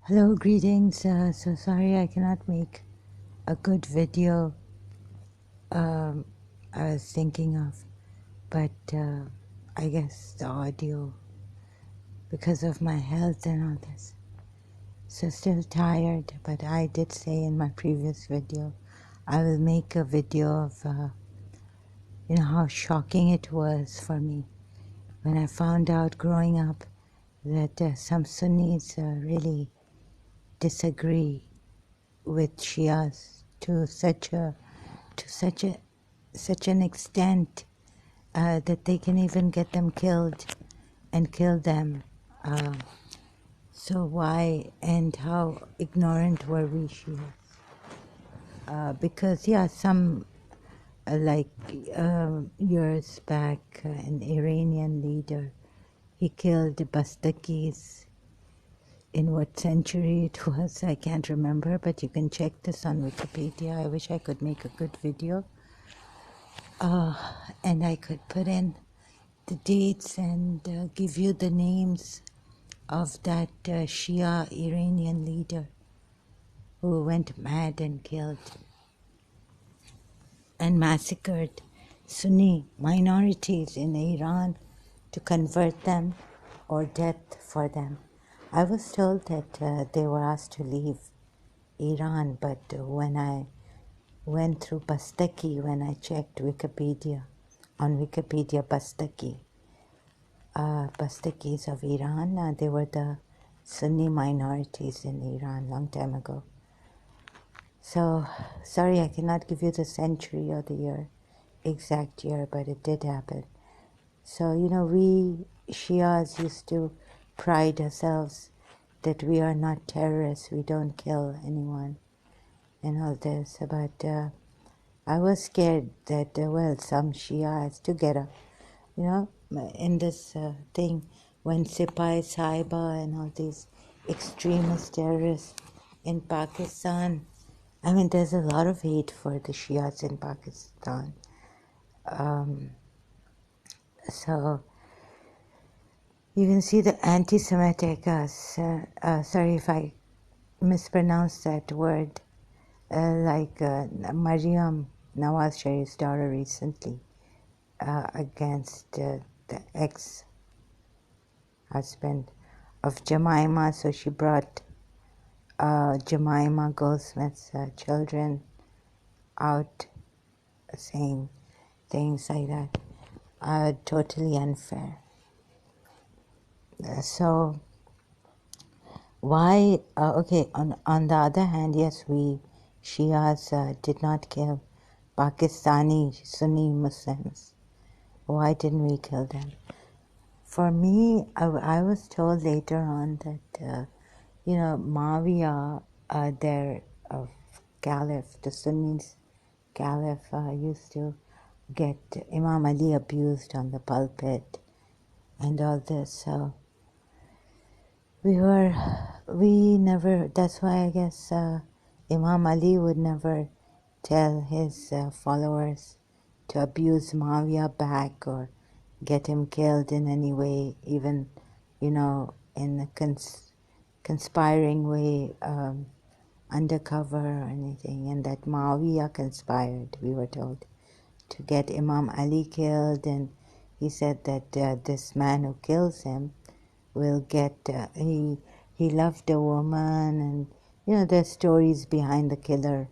Hello, greetings. So sorry I cannot make a good video I was thinking of, but I guess the audio, because of my health and all this. So still tired, but I did say in my previous video, I will make a video of, how shocking it was for me when I found out growing up that some Sunnis really disagree with Shias to such an extent that they can even get them killed and kill them. Uh, so why and how ignorant were we Shias? Because some like years back, an Iranian leader, he killed Bastakis. In what century it was, I can't remember, but you can check this on Wikipedia. I wish I could make a good video. And I could put in the dates and give you the names of that Shia Iranian leader who went mad and killed and massacred Sunni minorities in Iran to convert them or death for them. I was told that they were asked to leave Iran, but when I went through Bastaki, when I checked Wikipedia, on Wikipedia, Bastakis of Iran, they were the Sunni minorities in Iran long time ago. So, sorry I cannot give you the century or the year, exact year, but it did happen. So, we Shias used to pride ourselves that we are not terrorists, we don't kill anyone and all this. But I was scared that, some Shias together, in this thing, when Sipai Saiba and all these extremist terrorists in Pakistan, I mean, there's a lot of hate for the Shias in Pakistan. So you can see the anti-Semitic, sorry if I mispronounced that word, like Maryam Nawaz Sharif's daughter recently against the ex-husband of Jemima. So she brought Jemima Goldsmith's children out saying things like that. Totally unfair. So why, okay, on the other hand, yes, we Shias did not kill Pakistani Sunni Muslims. Why didn't we kill them? For me, I was told later on that, Muawiyah, their caliph, the Sunnis caliph, used to get Imam Ali abused on the pulpit and all this. So we never, that's why I guess Imam Ali would never tell his followers to abuse Muawiyah back or get him killed in any way, even, in a conspiring way, undercover or anything. And that Muawiyah conspired, we were told, to get Imam Ali killed. And he said that this man who kills him will get, he loved a woman, and there's stories behind the killer,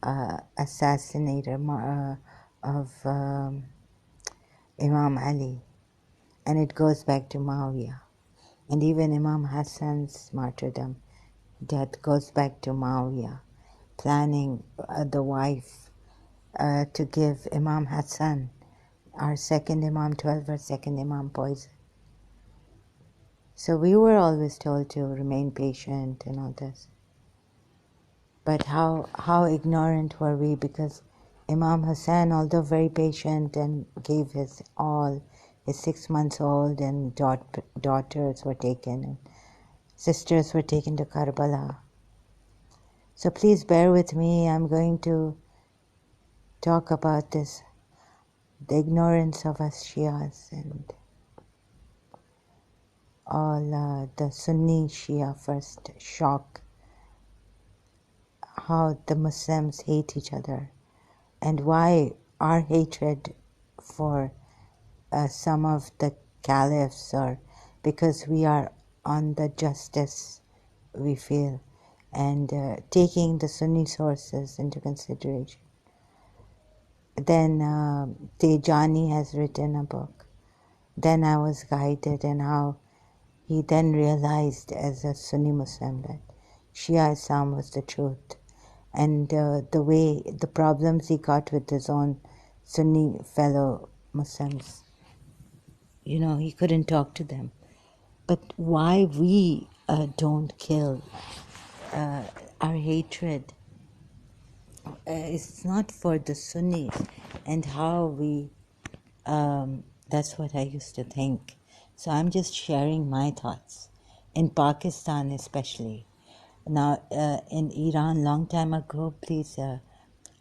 assassinator of Imam Ali, and it goes back to Muawiyah. And even Imam Hassan's martyrdom, that goes back to Muawiyah, planning the wife to give Imam Hassan, our second Imam, 12th or second Imam, poison. So we were always told to remain patient and all this. But how ignorant were we, because Imam Hassan, although very patient and gave his all, his 6 months old, and daughters were taken, and sisters were taken to Karbala. So please bear with me, I'm going to talk about this, the ignorance of us Shias. And all the Sunni Shia first shock, how the Muslims hate each other, and why our hatred for some of the caliphs, or because we are on the justice, we feel, and taking the Sunni sources into consideration. Then Tejani has written a book. Then I was guided, and how he then realized as a Sunni Muslim that Shia Islam was the truth. And the problems he got with his own Sunni fellow Muslims, he couldn't talk to them. But why we don't kill, our hatred, it's not for the Sunnis, and how we, that's what I used to think. So I'm just sharing my thoughts, in Pakistan especially. Now, in Iran, long time ago, please,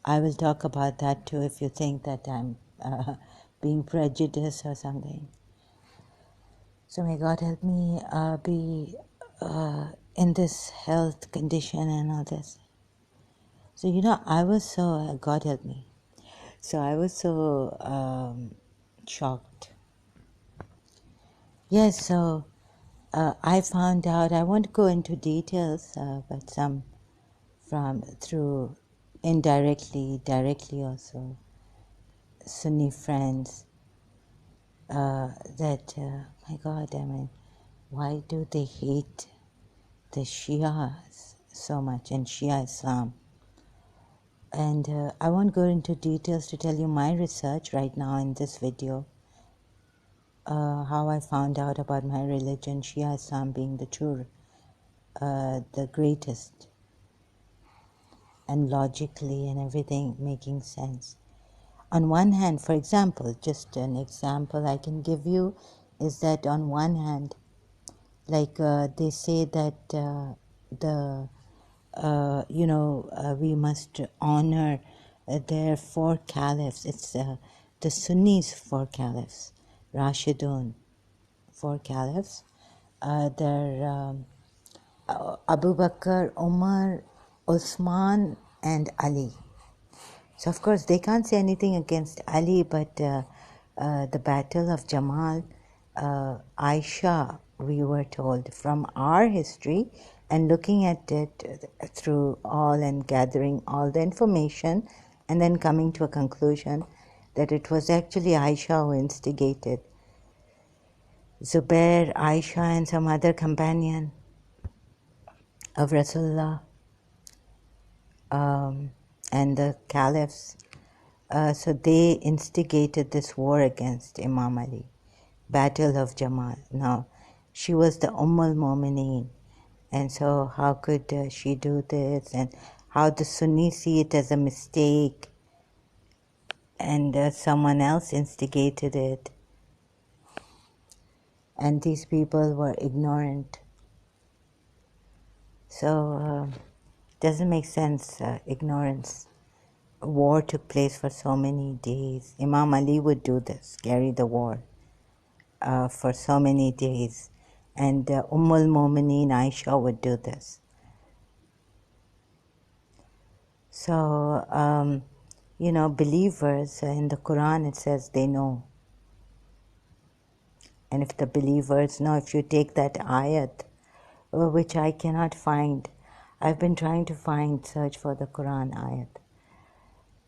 I will talk about that too if you think that I'm being prejudiced or something. So may God help me be in this health condition and all this. So, I was so, God help me. So I was so shocked. Yes, so I found out, I won't go into details, but some through indirectly, directly also, Sunni friends, that, my God, I mean, why do they hate the Shias so much, and Shia Islam? And I won't go into details to tell you my research right now in this video, how I found out about my religion, Shia Islam being the true, the greatest, and logically and everything making sense. On one hand, for example, just an example I can give you is that on one hand, like they say that we must honor their four caliphs. It's the Sunnis' four caliphs, Rashidun, four caliphs. They're Abu Bakr, Umar, Osman, and Ali. So, of course, they can't say anything against Ali, but the Battle of Jamal, Aisha, we were told from our history, and looking at it through all and gathering all the information, and then coming to a conclusion that it was actually Aisha who instigated. Zubair, Aisha, and some other companion of Rasulullah, and the caliphs. So they instigated this war against Imam Ali, Battle of Jamal. Now, she was the al Mu'mineen, and so how could she do this? And how the Sunnis see it as a mistake, and someone else instigated it. And these people were ignorant. So doesn't make sense, ignorance. War took place for so many days. Imam Ali would do this, carry the war for so many days. And al Mu'mineen Aisha would do this. So, believers, in the Quran it says they know. And if the believers know, if you take that ayat, which I cannot find, I've been trying to search for the Quran ayat.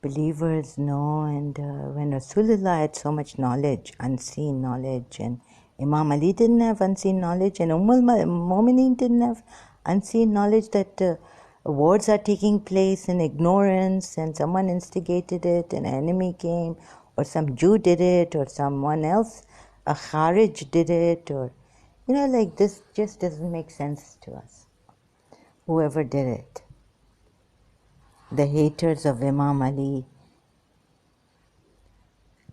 Believers know, and when Rasulullah had so much knowledge, unseen knowledge, and Imam Ali didn't have unseen knowledge, and Mu'mineen didn't have unseen knowledge that wars are taking place in ignorance, and someone instigated it, an enemy came, or some Jew did it, or someone else, a Kharij did it, or, like this just doesn't make sense to us. Whoever did it. The haters of Imam Ali,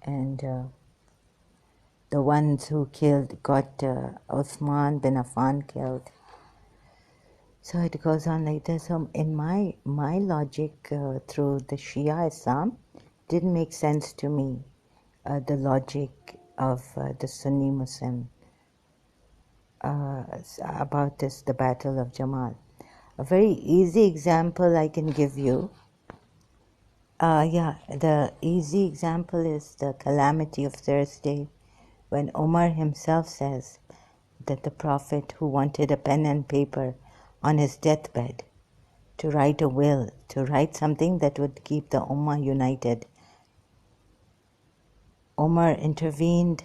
and the ones who got Osman bin Affan killed. So it goes on like this. So in my logic through the Shia Islam, didn't make sense to me, the logic of the Sunni Muslim. about this, the Battle of Jamal. A very easy example I can give you. The easy example is the calamity of Thursday, when Omar himself says that the Prophet, who wanted a pen and paper on his deathbed to write a will, to write something that would keep the Ummah united, Omar intervened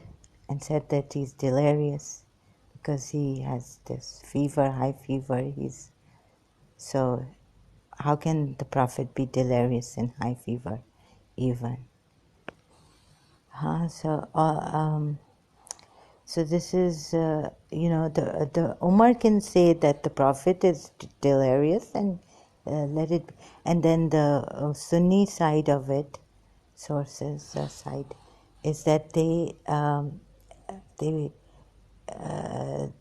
and said that he's delirious because he has this fever, high fever. So how can the Prophet be delirious in high fever even? So this is, the Umar can say that the Prophet is delirious and let it, and then the Sunni side of it, sources side, is that they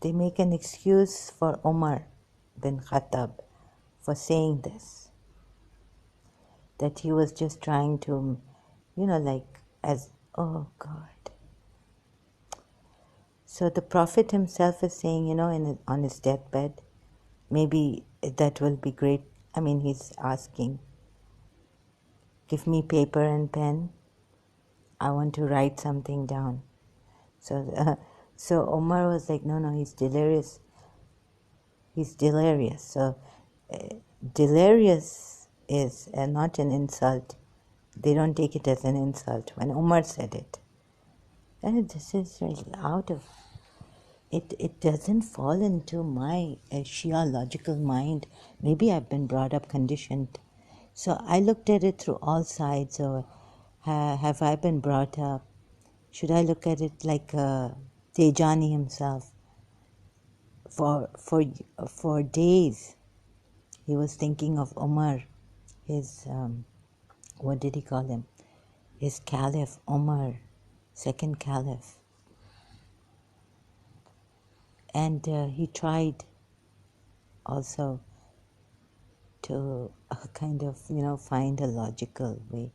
they make an excuse for Umar bin Khattab for saying this, that he was just trying to, oh God. So the Prophet himself is saying, on his deathbed, maybe that will be great. I mean, he's asking, give me paper and pen. I want to write something down. So Omar was like, no, he's delirious. He's delirious. So delirious is not an insult. They don't take it as an insult when Omar said it. And this is really out of it doesn't fall into my Shia logical mind. Maybe I've been brought up conditioned. So I looked at it through all sides. Or have I been brought up? Should I look at it like Tejani himself? For days, he was thinking of Omar, his what did he call him? His caliph, Omar, second caliph. And he tried also to kind of, find a logical way.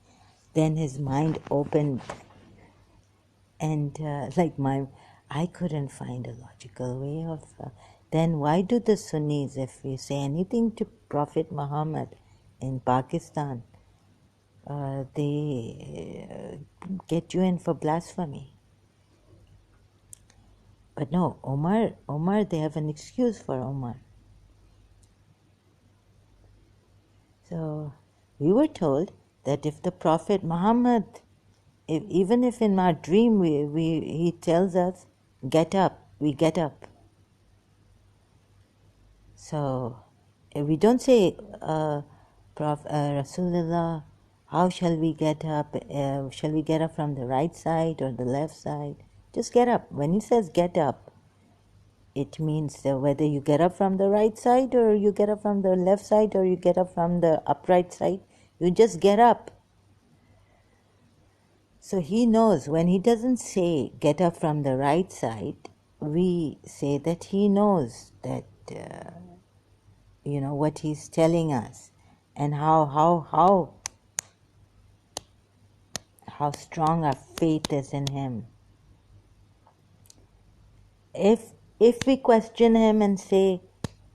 Then his mind opened, and I couldn't find a logical way of. Then why do the Sunnis, if you say anything to Prophet Muhammad in Pakistan, they get you in for blasphemy? But no, Omar, they have an excuse for Omar. So we were told that if the Prophet Muhammad, even if in our dream he tells us, get up, we get up. So we don't say, Rasulullah, how shall we get up? Shall we get up from the right side or the left side? Just get up. When he says get up, it means whether you get up from the right side or you get up from the left side or you get up from the upright side, you just get up. So he knows when he doesn't say get up from the right side, we say that he knows that, what he's telling us and how strong our faith is in him. If we question him and say,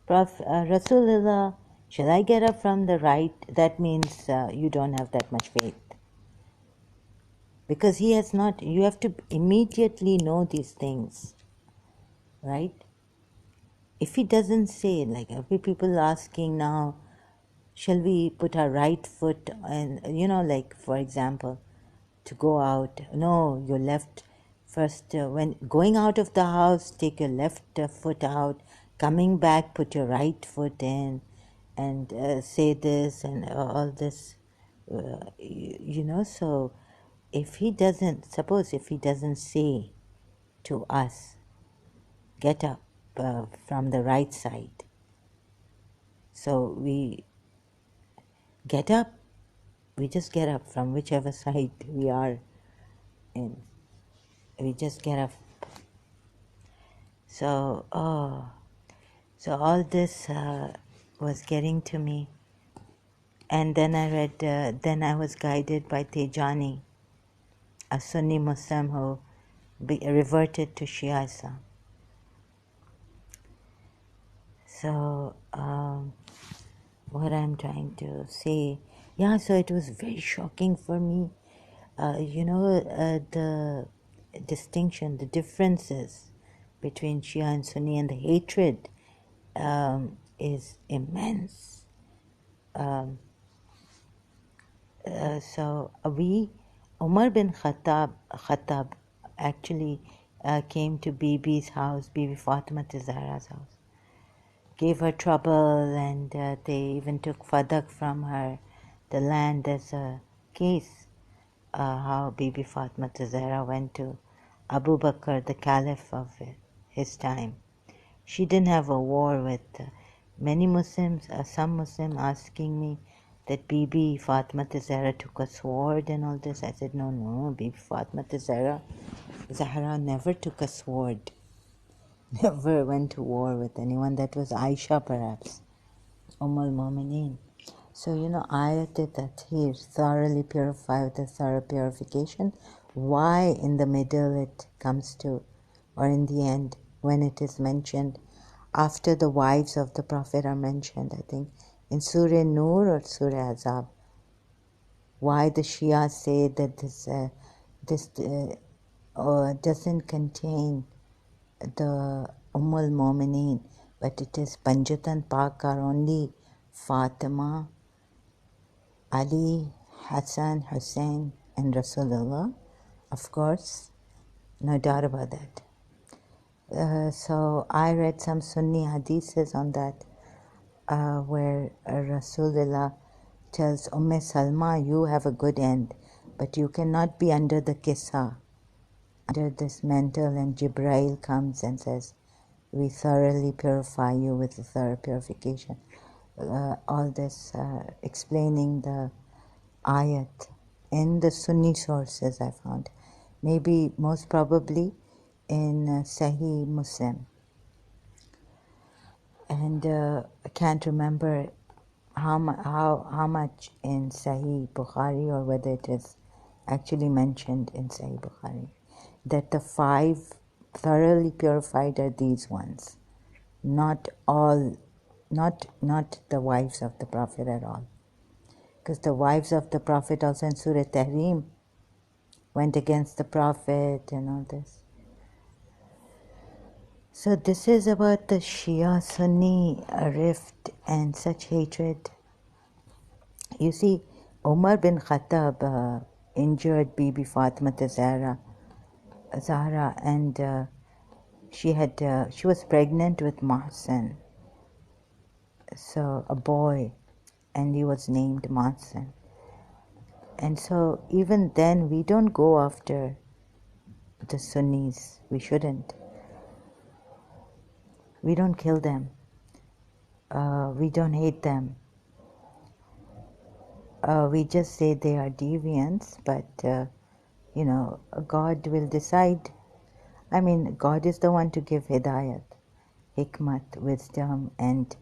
Rasulullah, shall I get up from the right? That means you don't have that much faith. Because he has not, you have to immediately know these things, right? If he doesn't say, like every people asking now, shall we put our right foot and, like for example, to go out, no, your left first, when going out of the house, take your left foot out, coming back, put your right foot in, and say this and all this, so if he doesn't, suppose if he doesn't say to us, get up from the right side, so we get up, we just get up from whichever side we are in, we just get up. So all this was getting to me, and then I read, then I was guided by Tejani, a Sunni Muslim who reverted to Shiaism. So, what I'm trying to say, yeah, so it was very shocking for me. The distinction, the differences between Shia and Sunni, and the hatred is immense. Umar bin Khattab actually came to Bibi's house, Bibi Fatima Zahra's house, gave her trouble, and they even took fadak from her, the land. There's a case how Bibi Fatima Zahra went to Abu Bakr, the caliph of his time. She didn't have a war with many Muslims, some Muslim asking me that Bibi Fatima Zahra took a sword and all this. I said, no, Bibi Fatima Zahra never took a sword, never went to war with anyone. That was Aisha perhaps, al Mu'mineen. So, ayat tatheer, thoroughly purify with a thorough purification. Why in the middle it comes to, or in the end, when it is mentioned, after the wives of the Prophet are mentioned, I think, in Surah Nur or Surah Azab, why the Shia say that this doesn't contain the al Mu'mineen, but it is Panjatan Pak are only Fatima, Ali, Hassan, Hussein, and Rasulullah, of course, no doubt about that. So I read some Sunni hadiths on that, where Rasulullah tells Salma, you have a good end, but you cannot be under the kisa, under this mental, and Jibrail comes and says, we thoroughly purify you with a thorough purification. All this explaining the ayat in the Sunni sources I found, maybe most probably in Sahih Muslim, and I can't remember how much in Sahih Bukhari, or whether it is actually mentioned in Sahih Bukhari, that the 5 thoroughly purified are these ones, not all, not the wives of the Prophet at all. Because the wives of the Prophet also in Surah Tahrim went against the Prophet and all this. So this is about the Shia-Sunni rift and such hatred. You see, Umar bin Khattab injured Bibi Fatima Zahra, and she was pregnant with Mahsan, so a boy, and he was named Mahsan. And so even then, we don't go after the Sunnis. We shouldn't. We don't kill them. We don't hate them. We just say they are deviants, but God will decide. I mean, God is the one to give hidayat, hikmat, wisdom, and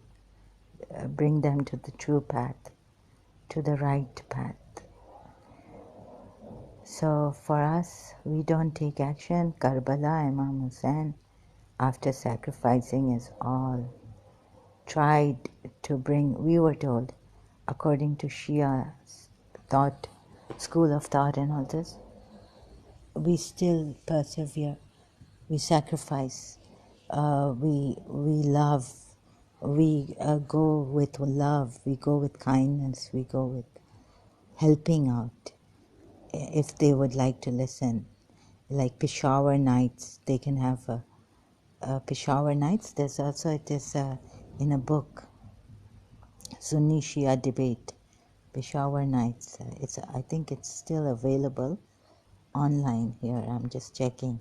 bring them to the true path, to the right path. So for us, we don't take action. Karbala, Imam Hussein, after sacrificing his all, tried to bring, we were told, according to Shia's thought, school of thought and all this, we still persevere, we sacrifice, we love, we go with love, we go with kindness, we go with helping out, if they would like to listen. Like Peshawar nights, they can have Peshawar nights. There's also, it is in a book, Sunni Shia debate, Peshawar nights. I think it's still available online here. I'm just checking.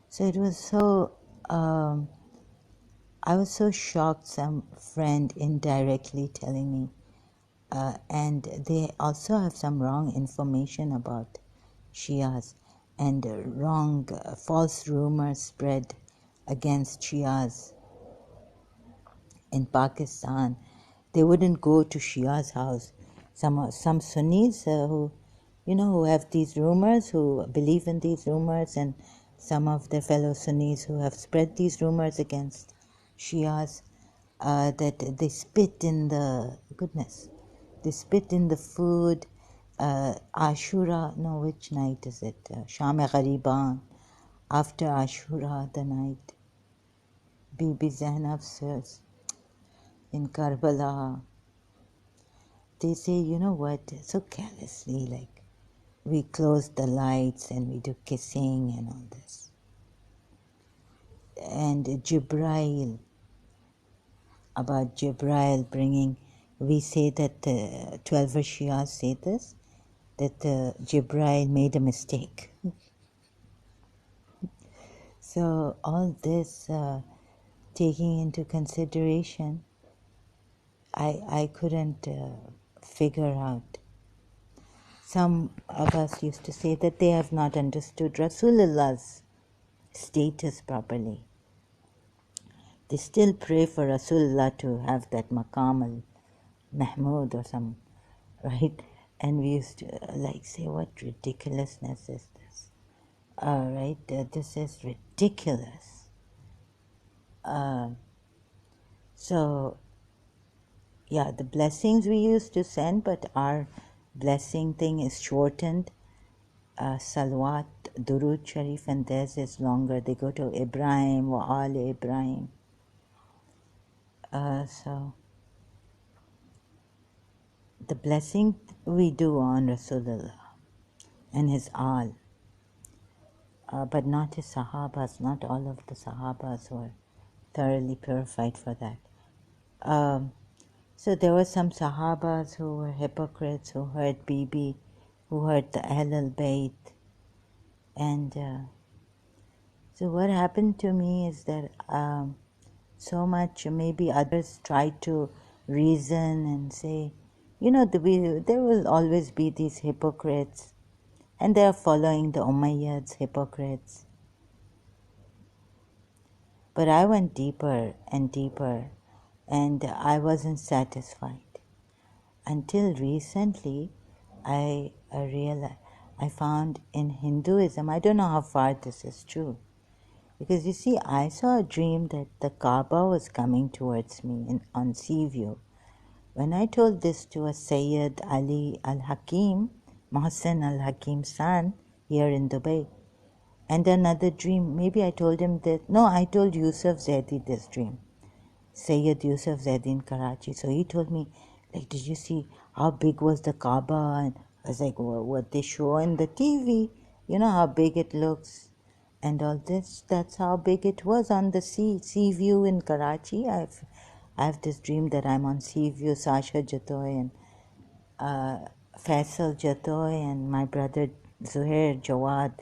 So it was so, I was so shocked, some friend indirectly telling me, and they also have some wrong information about Shias, and wrong, false rumors spread against Shias in Pakistan. They wouldn't go to Shia's house. Some Sunnis who have these rumors, who believe in these rumors, and some of their fellow Sunnis who have spread these rumors against Shias, that they spit in the goodness. They spit in the food. Ashura, no, which night is it? Sham-e-Ghariban. After Ashura, the night. Bibi Zainab says in Karbala, they say, you know what, so carelessly, like, we close the lights and we do kissing and all this. And Jibrail, about Jibrail bringing, we say that 12 Shias say this, that Jibrail made a mistake. So all this taking into consideration, I couldn't figure out. Some of us used to say that they have not understood Rasulullah's status properly. They still pray for Rasulullah to have that maqam al-mahmud or some, right? And we used to like say, what ridiculousness is this? Right? This is ridiculous. So, yeah, the blessings we used to send, but our blessing thing is shortened. Salawat, Durud Sharif, and theirs is longer. They go to Ibrahim wa Ali Ibrahim. So the blessing we do on Rasulullah and his Al, but not his Sahabas, not all of the Sahabas were thoroughly purified for that. So there were some Sahabas who were hypocrites, who heard Bibi, who heard the Ahl al-Bayt. And so what happened to me is that so much maybe others tried to reason and say, you know, there will always be these hypocrites, and they are following the Umayyads, hypocrites. But I went deeper and deeper, and I wasn't satisfied. Until recently, I realized, I found in Hinduism, I don't know how far this is true, because you see, I saw a dream that the Kaaba was coming towards me on sea view. When I told this to a Sayyid Ali al-Hakim, Mohsen al-Hakim's son, here in Dubai, and another dream, maybe I told him that, no, I told Yusuf Zaidi this dream, Sayyid Yusuf Zaidi in Karachi. So he told me, like, did you see how big was the Kaaba? And I was like, well, what they show in the TV, you know how big it looks and all this. That's how big it was on the sea view in Karachi. I have this dream that I'm on sea view, Sasha Jatoy and Faisal Jatoy and my brother Zuhair Jawad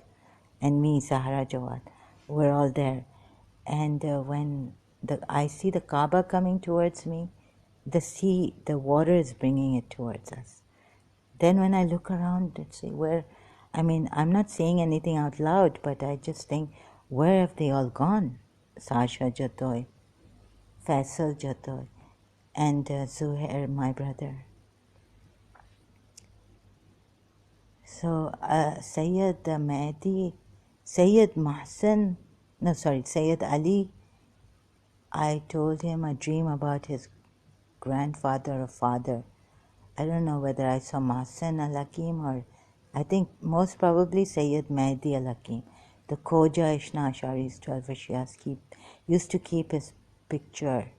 and me, Sahara Jawad. We're all there. And when I see the Kaaba coming towards me, the water is bringing it towards us. Then when I look around and say, I'm not saying anything out loud, but I just think, where have they all gone? Sasha Jatoy, Faisal Jatoy, and Zuhair, my brother. So Sayyid Mahdi, Sayyid Ali, I told him a dream about his grandfather or father. I don't know whether I saw Mahsen al-Hakim or I think most probably Sayyid Mahdi al-Hakim. The Khoja Ishna Ashari's 12 Shias used to keep his picture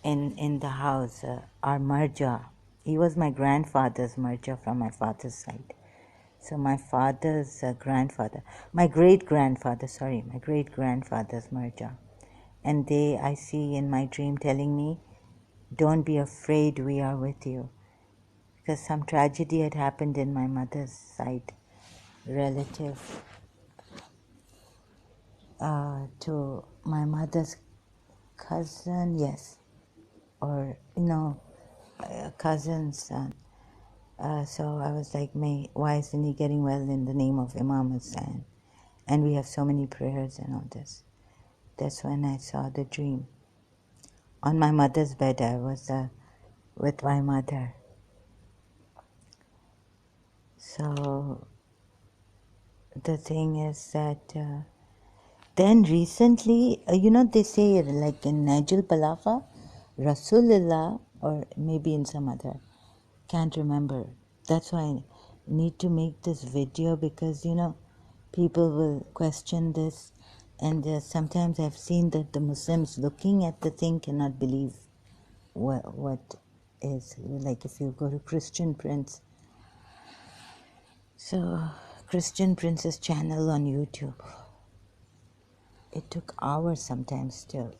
in the house, our marja. He was my grandfather's marja from my father's side. So my father's grandfather, my great-grandfather's marja. And I see in my dream telling me, don't be afraid, we are with you. Because some tragedy had happened in my mother's side, relative to my mother's cousin, yes, or cousin's son. So I was like, why isn't he getting well in the name of Imam Hussain? And we have so many prayers and all this. That's when I saw the dream. On my mother's bed, I was with my mother. So the thing is that Then recently, they say like in Nigel Balafa, Rasulullah, or maybe in some other, can't remember. That's why I need to make this video because, people will question this. And sometimes I've seen that the Muslims looking at the thing cannot believe what is, like if you go to Christian Prince. So, Christian Prince's channel on YouTube. It took hours sometimes to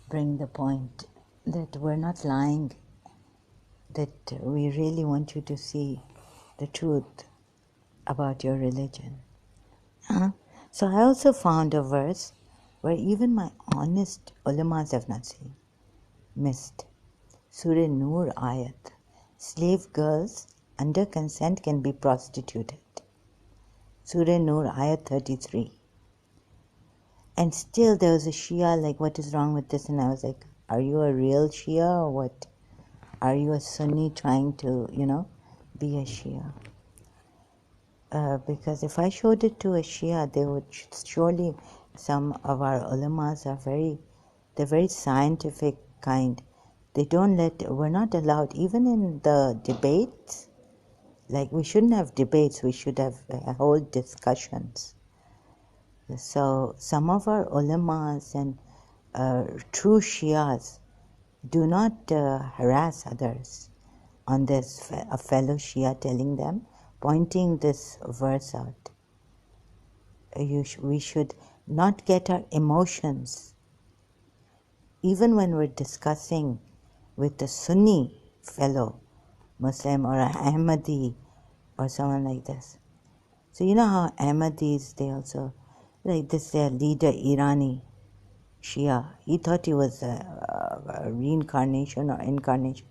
bring the point that we're not lying, that we really want you to see the truth about your religion. So I also found a verse where even my honest ulamas have not seen, missed. Surah Nur ayat. Slave girls under consent can be prostituted. Surah Nur ayat 33. And still there was a Shia like, what is wrong with this? And I was like, are you a real Shia or what? Are you a Sunni trying to, be a Shia? Because if I showed it to a Shia, they would surely, some of our ulamas are they're very scientific kind. They don't we're not allowed, even in the debates, like we shouldn't have debates, we should have whole discussions. So some of our ulamas and true Shias do not harass others on this, a fellow Shia telling them, pointing this verse out. We should not get our emotions, even when we're discussing with a Sunni fellow Muslim or an Ahmadi or someone like this. So you know how Ahmadis, they also, like this, their leader, Irani Shia, he thought he was a reincarnation or incarnation.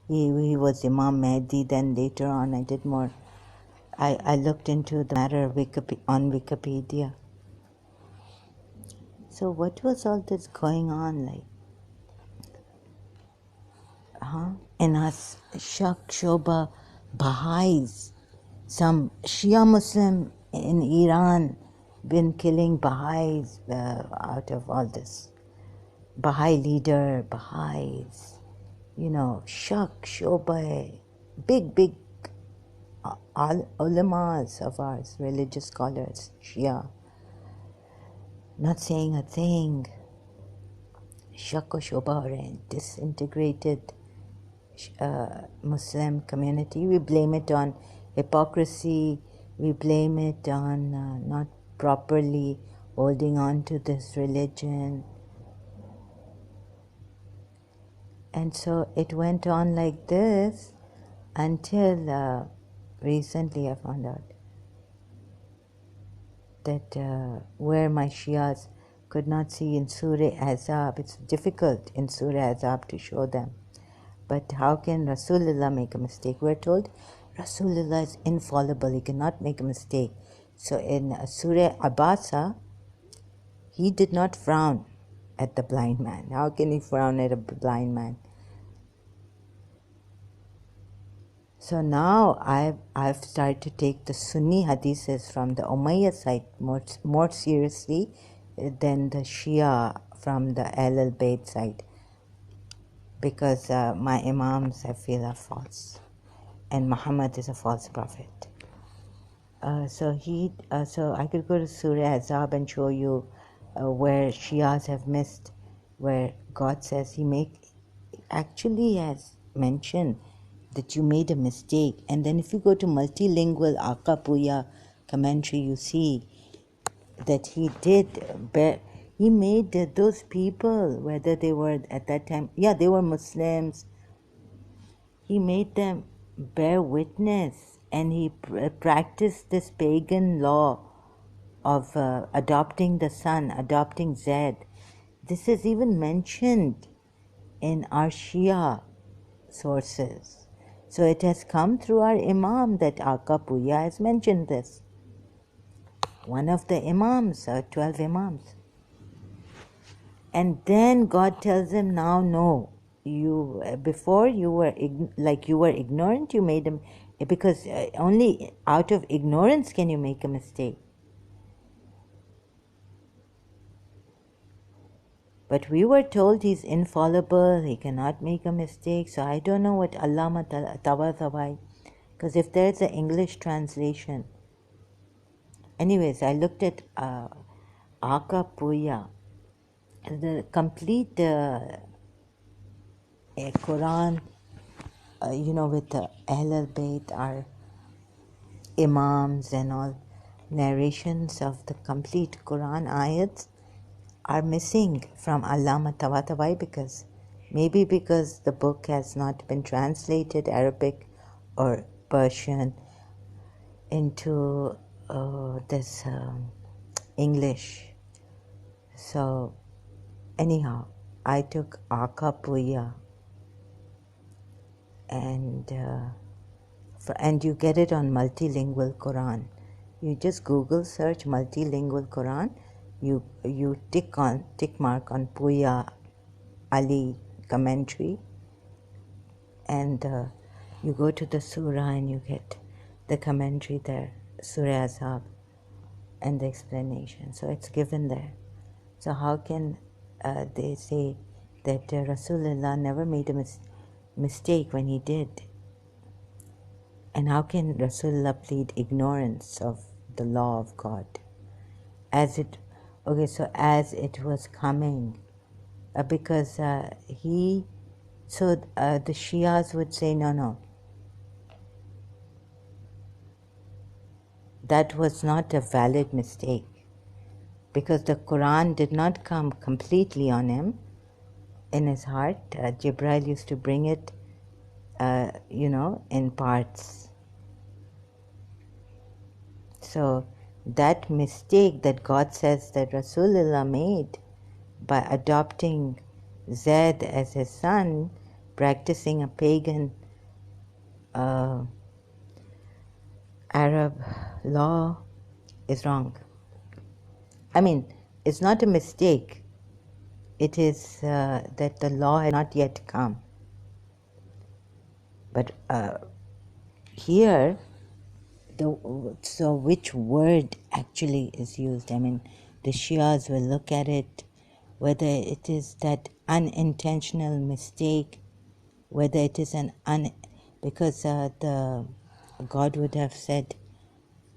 He was Imam Mahdi. Then later on I did more. I looked into the matter on Wikipedia. So what was all this going on like? In us Shak Shoba Baha'is, some Shia Muslim in Iran been killing Baha'is out of all this. Baha'i leader, Baha'is, Shak Shoba, big ulamas of ours, religious scholars, Shia, not saying a thing. Shak Shoba or disintegrated Muslim community. We blame it on hypocrisy. We blame it on not properly holding on to this religion. And so it went on like this until recently I found out that where my Shias could not see in Surah Azab, it's difficult in Surah Azab to show them. But how can Rasulullah make a mistake? We're told Rasulullah is infallible. He cannot make a mistake. So in Surah Abasa, he did not frown at the blind man. How can he frown at a blind man? So now I've started to take the Sunni hadiths from the Umayyad side more seriously than the Shia from the Ahlul Bayt side. Because my imams, I feel, are false, and Muhammad is a false prophet. So I could go to Surah Azab and show you where Shias have missed, where God says He actually has mentioned that you made a mistake. And then if you go to multilingual Aka Puya commentary, you see that He He made those people, whether they were at that time, they were Muslims, He made them bear witness, and He practiced this pagan law of adopting the son, adopting Zaid. This is even mentioned in our Shia sources. So it has come through our Imam that Aka Puya has mentioned this. One of the Imams, 12 Imams. And then God tells him, now no, before you were ignorant, you made him, because only out of ignorance can you make a mistake. But we were told he's infallible, he cannot make a mistake. So I don't know what Allama Tabatabai, because if there's an English translation. Anyways, I looked at Aka Puya, the complete Quran, with the Ahl al-Bayt, our Imams and all, narrations of the complete Quran ayats are missing from Allama Tabatabai because the book has not been translated Arabic or Persian into this English. So anyhow, I took Aka Puya and you get it on multilingual Quran. You just Google search multilingual Quran. You tick mark on Puya Ali commentary, and you go to the surah and you get the commentary there, Surah Azab, and the explanation. So it's given there. So how can they say that Rasulullah never made a mistake when he did? And how can Rasulullah plead ignorance of the law of God? As it was coming, because the Shias would say, no, that was not a valid mistake, because the Quran did not come completely on him in his heart. Jibril used to bring it, in parts. So that mistake that God says that Rasulullah made by adopting Zaid as his son, practicing a pagan Arab law, is wrong. I mean, it's not a mistake. It is that the law had not yet come. But here, so which word actually is used? I mean, the Shias will look at it, whether it is that unintentional mistake, whether it is because the God would have said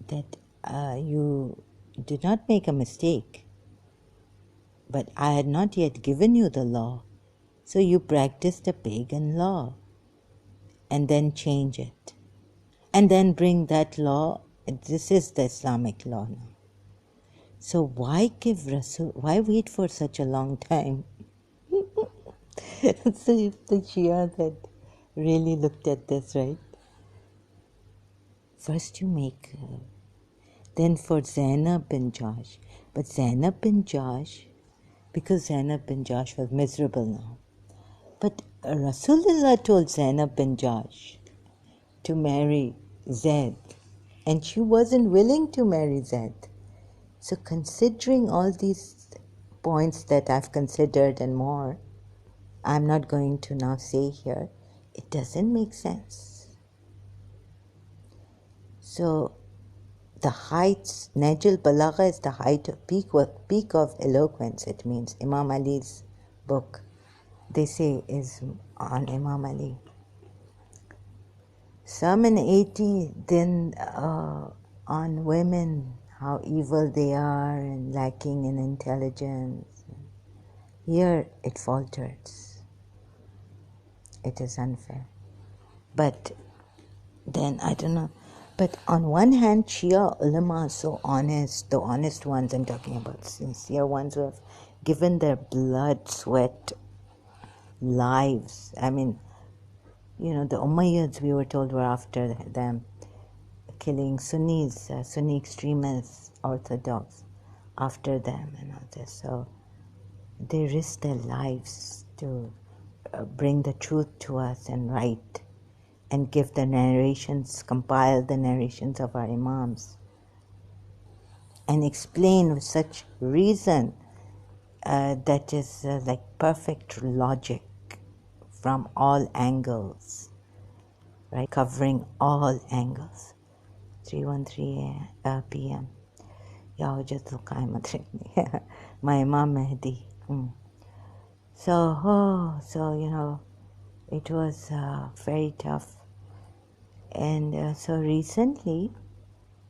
that you did not make a mistake, but I had not yet given you the law, so you practice the pagan law and then change it. And then bring that law, this is the Islamic law now. So why wait for such a long time? So if the Shias had really looked at this, right? First you make, then for Zainab bin Jahsh. But Zainab bin Jahsh, because Zainab bin Jahsh was miserable now. But Rasulullah told Zainab bin Jahsh to marry Zaid, and she wasn't willing to marry Zaid. So considering all these points that I've considered and more, I'm not going to now say here, it doesn't make sense. So the heights, Najl Balagha is the peak of eloquence, it means. Imam Ali's book, they say, is on Imam Ali. Some in 80, then on women, how evil they are and lacking in intelligence. Here it falters. It is unfair. But then, I don't know. But on one hand, Shia ulama are so honest, the honest ones I'm talking about, sincere ones who have given their blood, sweat, lives. I mean, the Umayyads, we were told, were after them, killing Sunnis, Sunni extremists, Orthodox, after them and all this. So they risked their lives to bring the truth to us and write and give the narrations, compile the narrations of our Imams and explain with such reason that is like perfect logic from all angles, right? Covering all angles. 3:13 p.m. Ya Hujjatul Qaimat, my Imam Mahdi. So it was very tough. And so recently,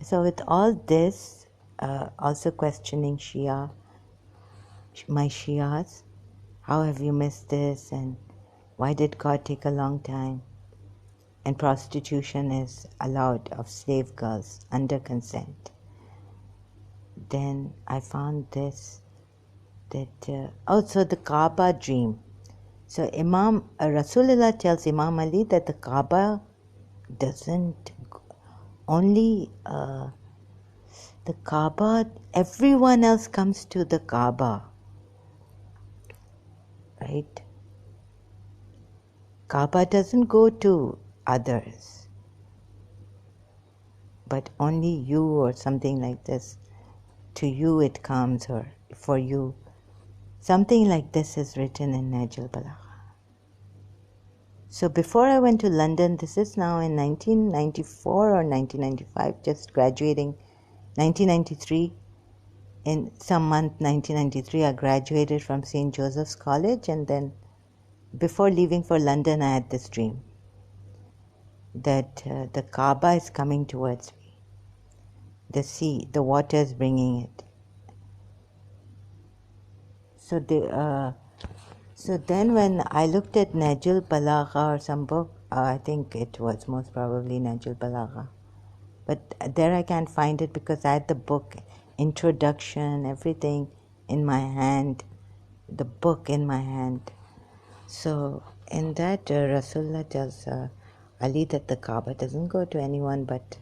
so with all this, also questioning Shia, my Shias, how have you missed this, and why did God take a long time? And prostitution is allowed of slave girls under consent. Then I found this, that also the Kaaba dream. So Rasulullah tells Imam Ali that the Kaaba doesn't only the Kaaba, everyone else comes to the Kaaba, right? Kaaba doesn't go to others, but only you or something like this. To you it comes, or for you. Something like this is written in Najl Balagha. So before I went to London, this is now in 1994 or 1995, just graduating, 1993. In some month, 1993, I graduated from St. Joseph's College, and then before leaving for London, I had this dream that the Kaaba is coming towards me. The sea, the water is bringing it. So then when I looked at Najl Balagha or some book, I think it was most probably Najl Balagha. But there I can't find it because I had the book, introduction, everything in my hand, the book in my hand. So in that, Rasulullah tells Ali that the Kaaba doesn't go to anyone, but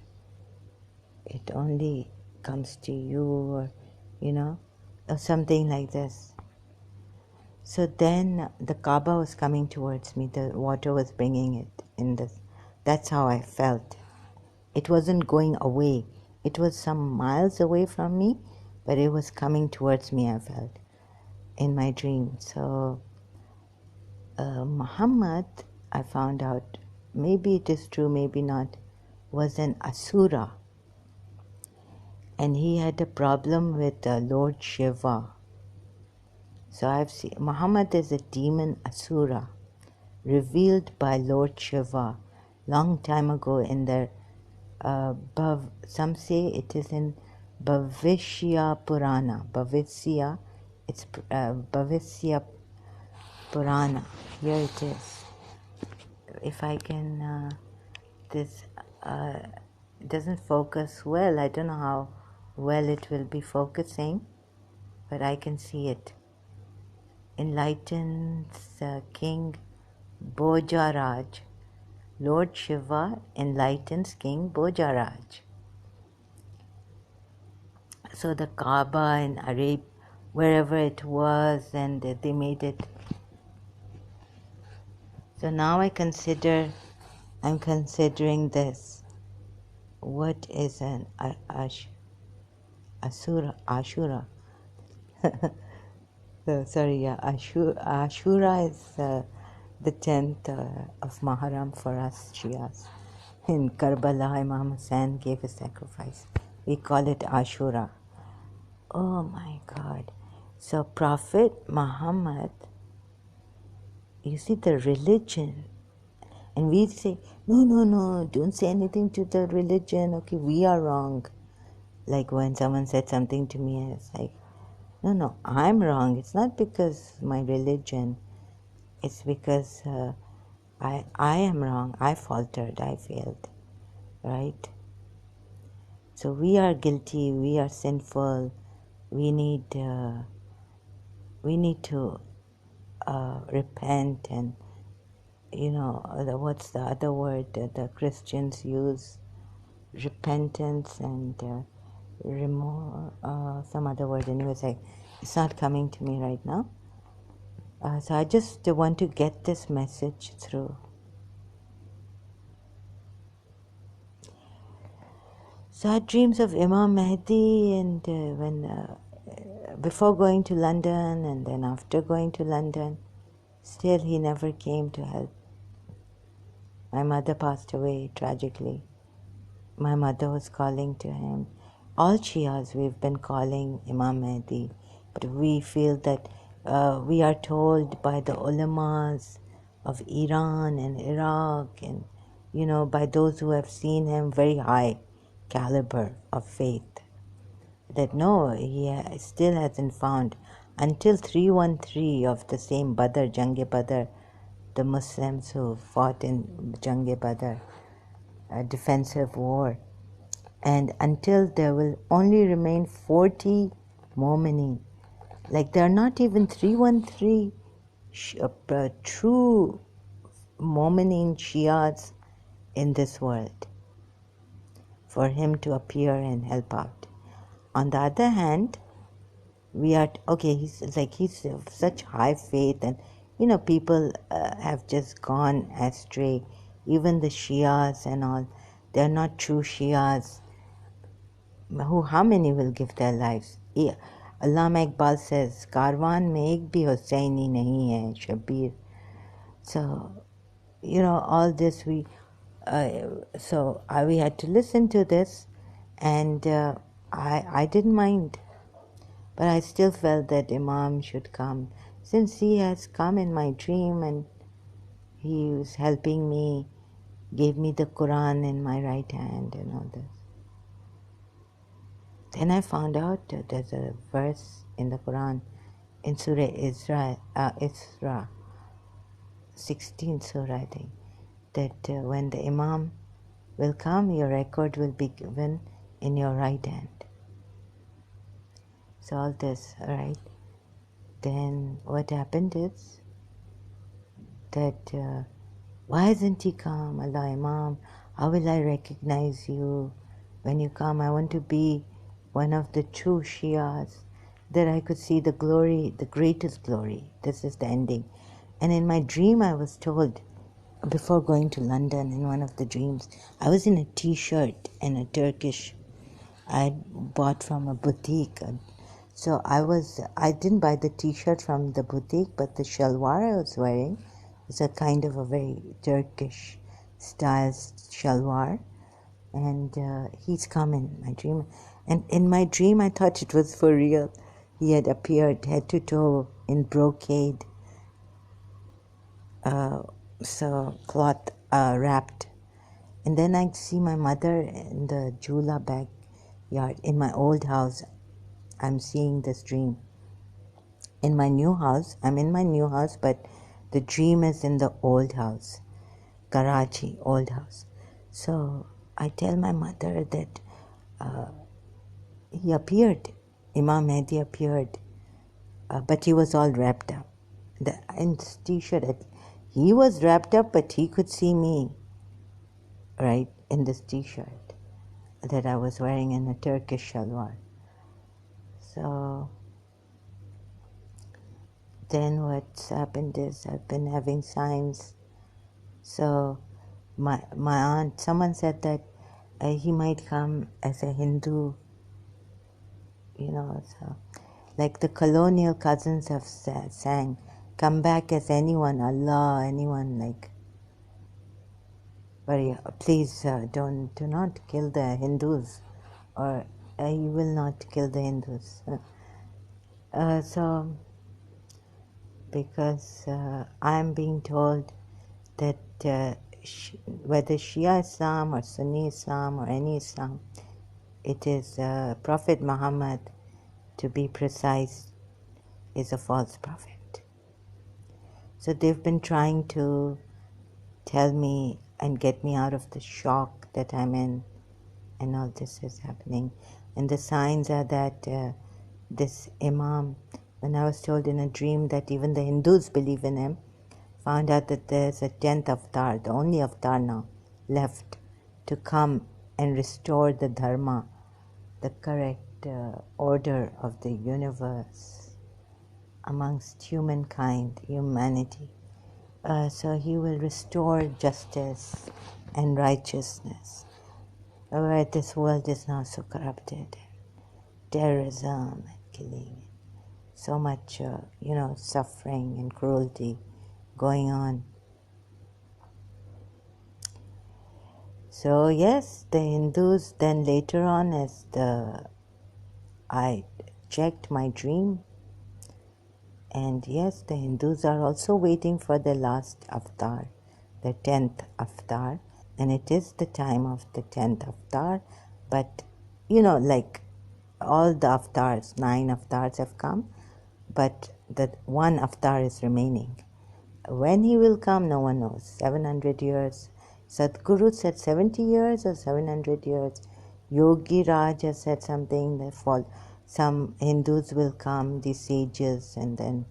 it only comes to you, or or something like this. So then the Kaaba was coming towards me, the water was bringing it in this. That's how I felt. It wasn't going away. It was some miles away from me, but it was coming towards me, I felt, in my dream. So Muhammad, I found out, maybe it is true, maybe not, was an Asura. And he had a problem with Lord Shiva. So I've seen, Muhammad is a demon Asura, revealed by Lord Shiva, long time ago in their, some say it is in Bhavishya Purana. Bhavishya, it's Bhavishya Purana. Here it is. If I can, this doesn't focus well. I don't know how well it will be focusing, but I can see it. Enlightens King Bhojaraj. Lord Shiva enlightens King Bhojaraj. So the Kaaba in Arabia, wherever it was, and they made it. So now I'm considering this. What is an Ashura? So, sorry, yeah, Ashura is the 10th of Muharram for us Shias. In Karbala, Imam Hussain gave a sacrifice. We call it Ashura. Oh my God. So Prophet Muhammad, you see the religion, and we say, no, don't say anything to the religion, okay, we are wrong. Like when someone said something to me, it's like, no, I'm wrong. It's not because my religion, it's because I am wrong. I faltered, I failed, right? So we are guilty, we are sinful, we need to repent, and what's the other word that the Christians use? Repentance and some other word. Anyways, it's not coming to me right now. So I just want to get this message through. So I had dreams of Imam Mahdi, and before going to London, and then after going to London, still he never came to help. My mother passed away tragically. My mother was calling to him. All Shias, we've been calling Imam Mahdi, but we feel that we are told by the ulamas of Iran and Iraq and, by those who have seen him, very high caliber of faith, that no, he still hasn't found, until 313 of the same Badr, Jang-e Badr, the Muslims who fought in Jang-e Badr, a defensive war, and until there will only remain 40 Mu'mineen. Like there are not even 313 true Mu'mineen Shias in this world for him to appear and help out. On the other hand, we are okay. He's such high faith, and people have just gone astray. Even the Shias and all, they're not true Shias. How many will give their lives? Allama Iqbal says, "Karwan mein ek bhi Hussaini nahi hai, Shabir." So, all this we had to listen to this, and I didn't mind. But I still felt that Imam should come, since he has come in my dream and he was helping me, gave me the Quran in my right hand and all this. Then I found out that there's a verse in the Quran, in Surah Isra, 16th Surah, I think, that when the Imam will come, your record will be given in your right hand. So all this, all right. Then what happened is that why isn't he come? Allah, Imam, how will I recognize you when you come? I want to be one of the true Shias, that I could see the glory, the greatest glory. This is the ending. And in my dream I was told, before going to London, in one of the dreams, I was in a t-shirt and a Turkish I bought from a boutique. So I didn't buy the t-shirt from the boutique, but the shalwar I was wearing was a kind of a very Turkish style shalwar. And he's come in my dream. And in my dream I thought it was for real. He had appeared head to toe in brocade, so cloth wrapped. And then I see my mother in the Jula backyard. In my old house, I'm seeing this dream. In my new house, I'm in my new house, but the dream is in the old house, Karachi, old house. So I tell my mother that he appeared, Imam Mahdi appeared, but he was all wrapped up. In this t-shirt, he was wrapped up, but he could see me, right, in this t-shirt that I was wearing in a Turkish shalwar. So then what's happened is I've been having signs. So my aunt, someone said that he might come as a Hindu, so like the colonial cousins have sang, come back as anyone, Allah, anyone, like, but please do not kill the Hindus, or you will not kill the Hindus. So because I'm being told that whether Shia Islam or Sunni Islam or any Islam, it is Prophet Muhammad, to be precise, is a false prophet. So they've been trying to tell me and get me out of the shock that I'm in, and all this is happening. And the signs are that this Imam, when I was told in a dream that even the Hindus believe in him, found out that there's a 10th avatar, the only avatar now left, to come and restore the dharma, the correct order of the universe amongst humanity. So he will restore justice and righteousness, where this world is now so corrupted, terrorism and killing, so much suffering and cruelty going on. So yes, the Hindus then later on, I checked my dream, And yes, the Hindus are also waiting for the last avatar, the 10th avatar. And it is the time of the 10th avatar. But, like all the avatars, 9 avatars have come, but the one avatar is remaining. When he will come, no one knows. 700 years. Sadhguru said 70 years or 700 years. Yogi Raj has said something that some Hindus will come, these sages, and then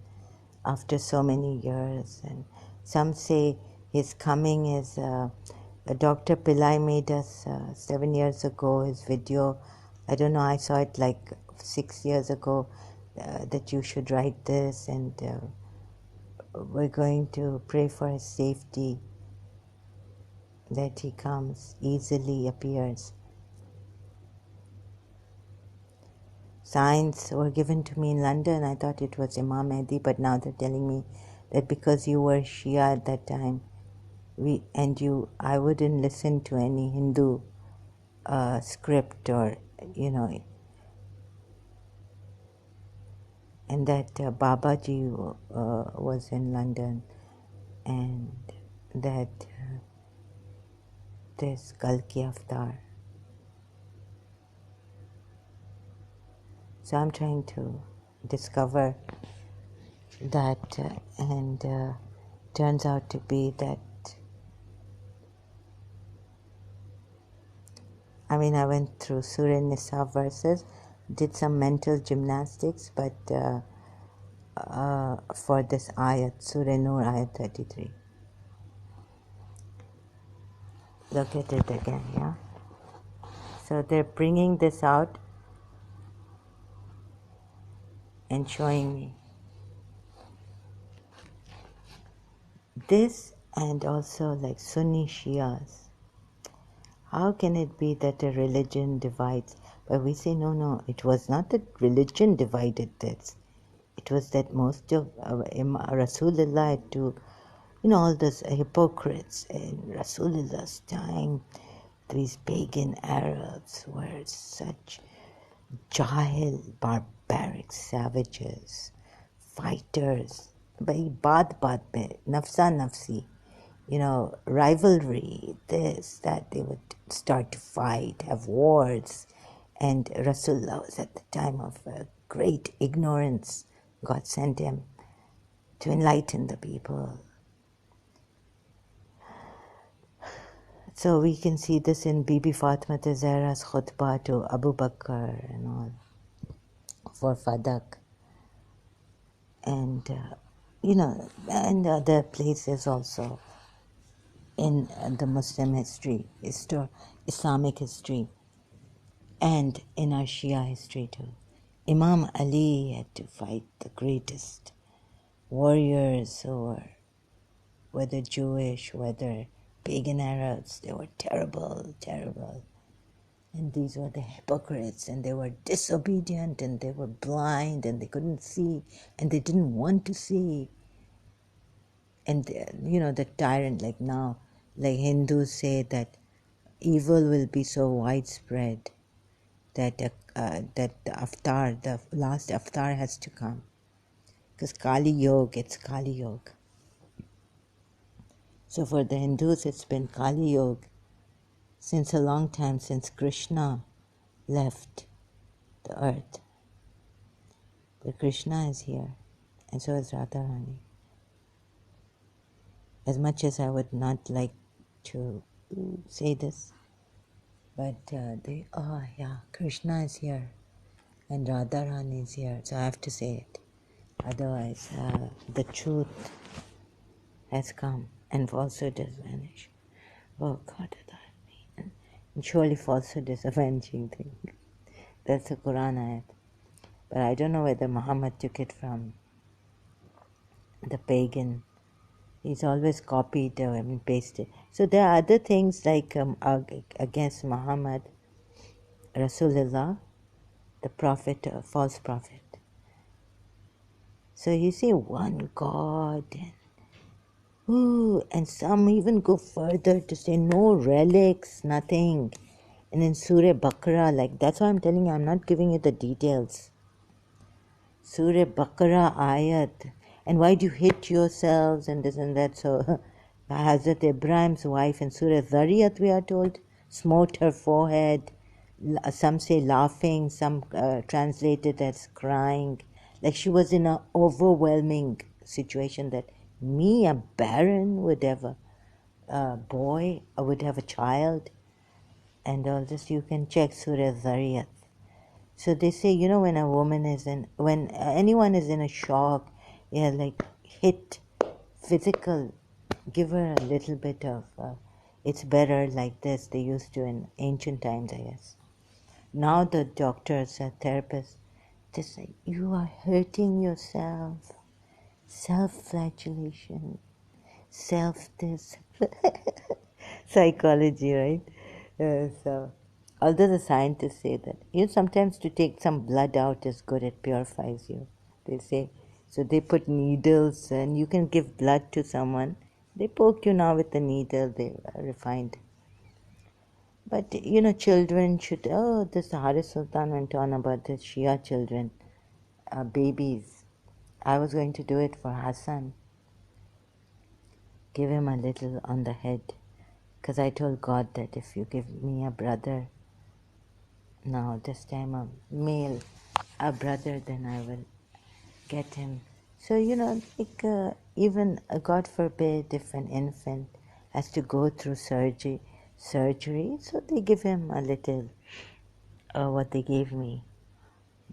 after so many years. And some say his coming is, Dr. Pillai made us 7 years ago, his video. I don't know, I saw it like 6 years ago, that you should write this, and we're going to pray for his safety, that he comes, easily appears. Signs were given to me in London. I thought it was Imam Mahdi, but now they're telling me that because you were Shia at that time, I wouldn't listen to any Hindu script or, and that Babaji was in London, and that this Kalki Avatar. So I'm trying to discover that, and turns out to be that, I went through Surah Nisa verses, did some mental gymnastics, but for this ayat, Surah Nur, ayat 33. Look at it again, yeah? So they're bringing this out and showing me this, and also like Sunni Shias. How can it be that a religion divides? But we say, no, it was not that religion divided this. It was that most of Rasulullah had to, all those hypocrites in Rasulullah's time, these pagan Arabs were such jahil, barbaric savages, fighters, bhai baat mein, nafsa nafsi, rivalry, this, that, they would start to fight, have wars. And Rasulullah was at the time of great ignorance. God sent him to enlighten the people. So we can see this in Bibi Fatima Zahra's khutbah to Abu Bakr and all, for Fadak. And, and other places also in the Muslim history, Islamic history, and in our Shia history too. Imam Ali had to fight the greatest warriors who were, whether Jewish, whether pagan Arabs. They were terrible, terrible. And these were the hypocrites, and they were disobedient, and they were blind, and they couldn't see, and they didn't want to see. And, the tyrant, like now, like Hindus say that evil will be so widespread that the avatar, the last avatar has to come. Because Kali Yoga, it's Kali Yoga. So for the Hindus, it's been Kali Yoga since a long time, since Krishna left the earth. But Krishna is here, and so is Radharani. As much as I would not like to say this, but Krishna is here, and Radharani is here, so I have to say it. Otherwise, the truth has come, and falsehood has vanished. Oh God, and surely falsehood is a vanishing thing. That's the Quran ayat. But I don't know whether Muhammad took it from the pagan. He's always copied and pasted. So there are other things like against Muhammad, Rasulullah, the prophet, false prophet. So you see one God, and some even go further to say no relics, nothing. And in Surah Baqarah, like that's why I'm telling you, I'm not giving you the details. Surah Baqarah ayat and why do you hit yourselves and this and that? So Hazrat Ibrahim's wife in Surah Dhariyat, we are told, smote her forehead. Some say laughing, some translate it as crying. Like she was in an overwhelming situation that me, a barren, would have a boy, or would have a child, and all this. You can check Surah Dhariyat. So they say, when a woman when anyone is in a shock, yeah, like hit, physical, give her a little bit of, it's better like this. They used to in ancient times, I guess. Now the doctors, therapists, they say, you are hurting yourself. Self-flagellation, self-this. Psychology, right? So, although the scientists say that, sometimes to take some blood out is good, it purifies you. They say, so they put needles and you can give blood to someone. They poke you now with the needle, they refined. But, children should, this Haris Sultan went on about the Shia children, babies. I was going to do it for Hassan. Give him a little on the head. Because I told God that if you give me a brother, now this time a male, a brother, then I will get him. So, even, God forbid, if an infant has to go through surgery, so they give him a little, what they gave me,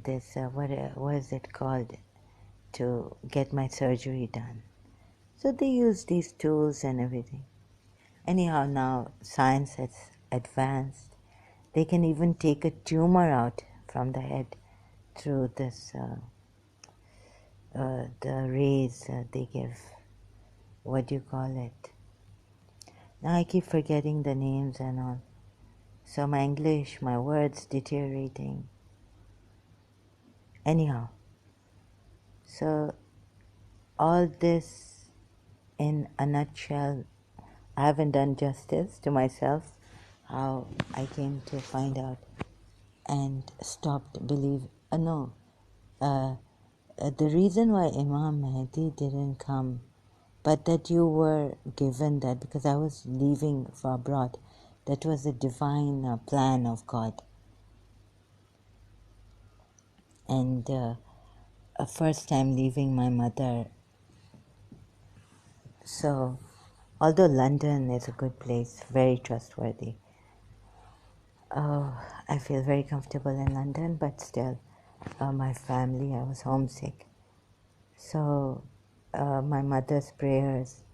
this, what is it called, to get my surgery done. So they use these tools and everything. Anyhow, now science has advanced. They can even take a tumor out from the head through this, the rays they give. What do you call it? Now I keep forgetting the names and all. So my English, my words deteriorating. Anyhow, so all this in a nutshell, I haven't done justice to myself, how I came to find out and stopped believing. The reason why Imam Mahdi didn't come, but that you were given that because I was leaving for abroad, that was a divine plan of God. And a first time leaving my mother. So, although London is a good place, very trustworthy, I feel very comfortable in London, but still, my family, I was homesick. So, my mother's prayers,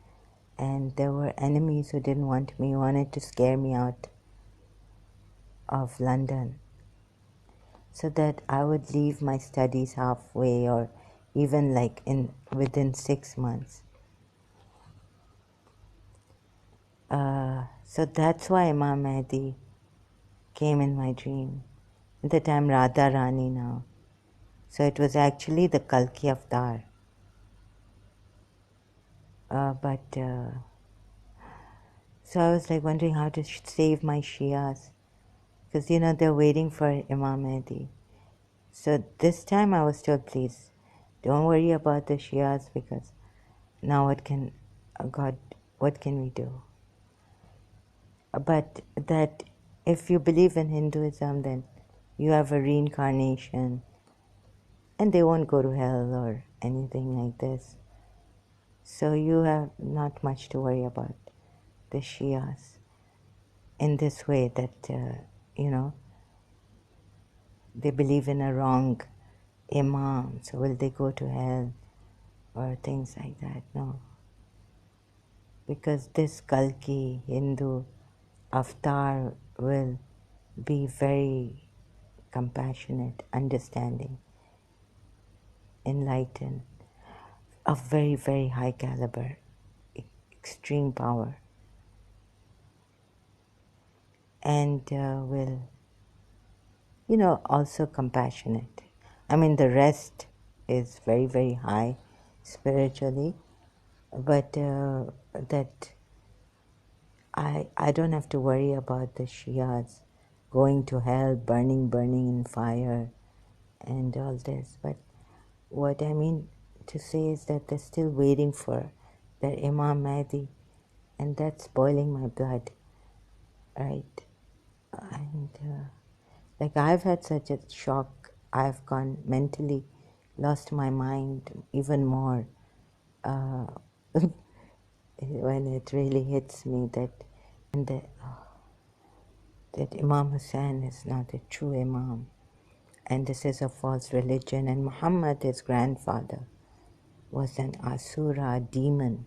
and there were enemies who didn't want me, wanted to scare me out of London, so that I would leave my studies halfway or even like within 6 months. So that's why Imam Mahdi came in my dream. At the time, Radha Rani now. So it was actually the Kalki Avatar. So I was like wondering how to save my Shias. Because, they're waiting for Imam Mahdi. So this time I was told, please, don't worry about the Shias because now what can we do? But that if you believe in Hinduism, then you have a reincarnation and they won't go to hell or anything like this. So you have not much to worry about the Shias in this way that, they believe in a wrong imam, so will they go to hell or things like that? No. Because this Kalki Hindu avatar will be very compassionate, understanding, enlightened, of very, very high caliber, extreme power, and will, also compassionate. I mean, the rest is very, very high spiritually, but that I don't have to worry about the Shias going to hell, burning in fire, and all this. But what I mean to say is that they're still waiting for their Imam Mahdi, and that's boiling my blood, right? And like I've had such a shock, I've gone mentally, lost my mind even more uh, when it really hits me that and that Imam Hussein is not a true Imam, and this is a false religion, and Muhammad, his grandfather, was an Asura, a demon.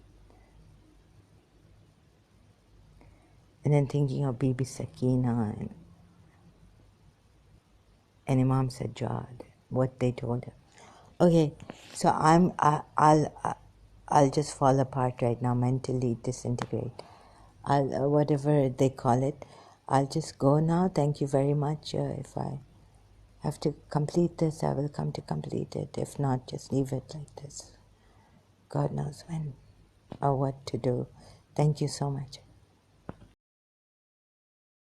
And then thinking of Bibi Sakina and Imam Sajjad, what they told her. Okay, so I'll just fall apart right now, mentally disintegrate. I'll whatever they call it. I'll just go now. Thank you very much. If I have to complete this, I will come to complete it. If not, just leave it like this. God knows when or what to do. Thank you so much.